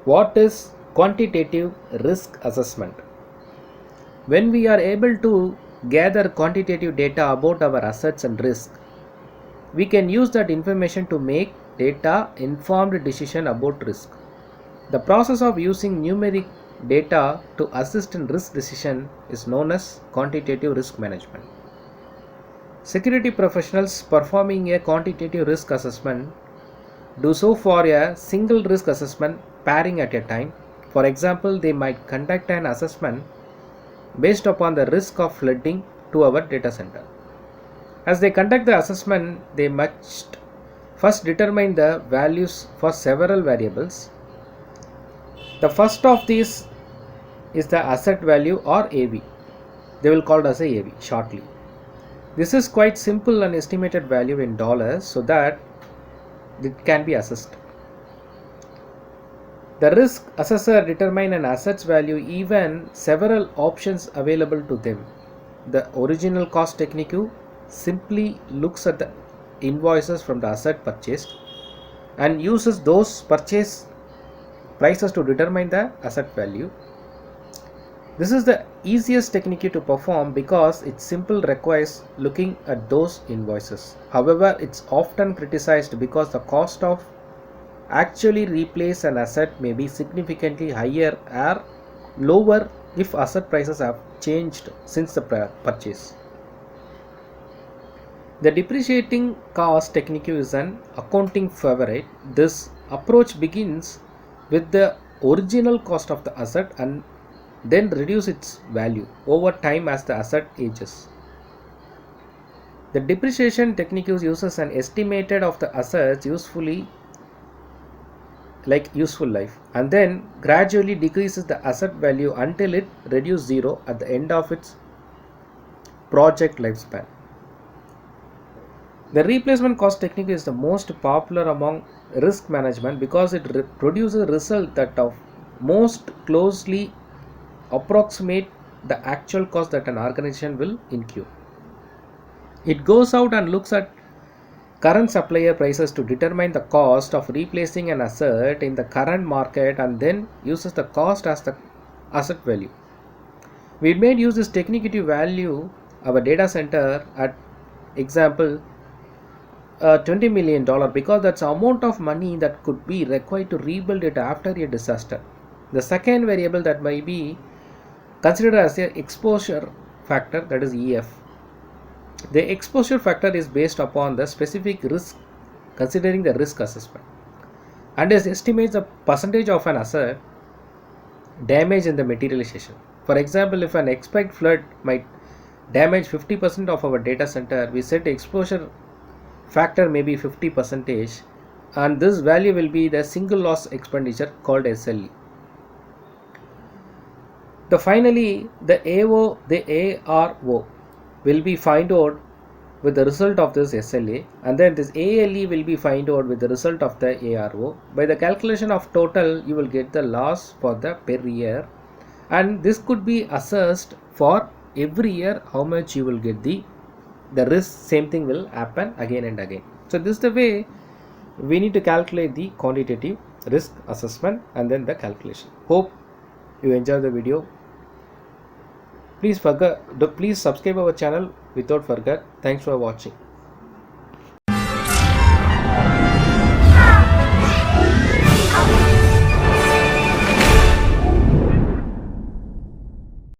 What is quantitative risk assessment? When we are able to gather quantitative data about our assets and risk, we can use that information to make data informed decision about risk. The process of using numeric data to assist in risk decision is known as quantitative risk management. Security professionals performing a quantitative risk assessment do so for a single risk assessment pairing at a time. For example, they might conduct an assessment based upon the risk of flooding to our data center. As they conduct the assessment, they must first determine the values for several variables. The first of these is the asset value or AV. They will call it as a AV shortly. This is quite simple and estimated value in dollars so that it can be assessed. The risk assessor determine an asset's value even several options available to them. The original cost technique simply looks at the invoices from the asset purchased and uses those purchase prices to determine the asset value. This is the easiest technique to perform because it simply requires looking at those invoices. However, it's often criticized because the cost of actually replace an asset may be significantly higher or lower if asset prices have changed since the purchase. The depreciating cost technique is an accounting favorite. This approach begins with the original cost of the asset and then reduce its value over time as the asset ages. The depreciation technique uses an estimated of the asset's useful life and then gradually decreases the asset value until it reduces zero at the end of its project lifespan. The replacement cost technique is the most popular among risk management because it produces a result that of most closely approximate the actual cost that an organization will incur. It goes out and looks at current supplier prices to determine the cost of replacing an asset in the current market and then uses the cost as the asset value. We may use this technique to value our data center at example $20 million because that's the amount of money that could be required to rebuild it after a disaster. The second variable that might be considered as the exposure factor, that is EF. The exposure factor is based upon the specific risk considering the risk assessment and it estimates the percentage of an asset damage in the materialization. For example, if an expected flood might damage 50% of our data center, we set exposure factor may be 50% and this value will be the single loss expenditure called SLE. Finally, the ARO will be find out with the result of this SLA and then this ALE will be find out with the result of the ARO. By the calculation of total, you will get the loss for the per year and this could be assessed for every year how much you will get the risk. Same thing will happen again and again. So this is the way we need to calculate the quantitative risk assessment and then the calculation. Hope you enjoy the video. Please subscribe our channel without forget. Thanks for watching.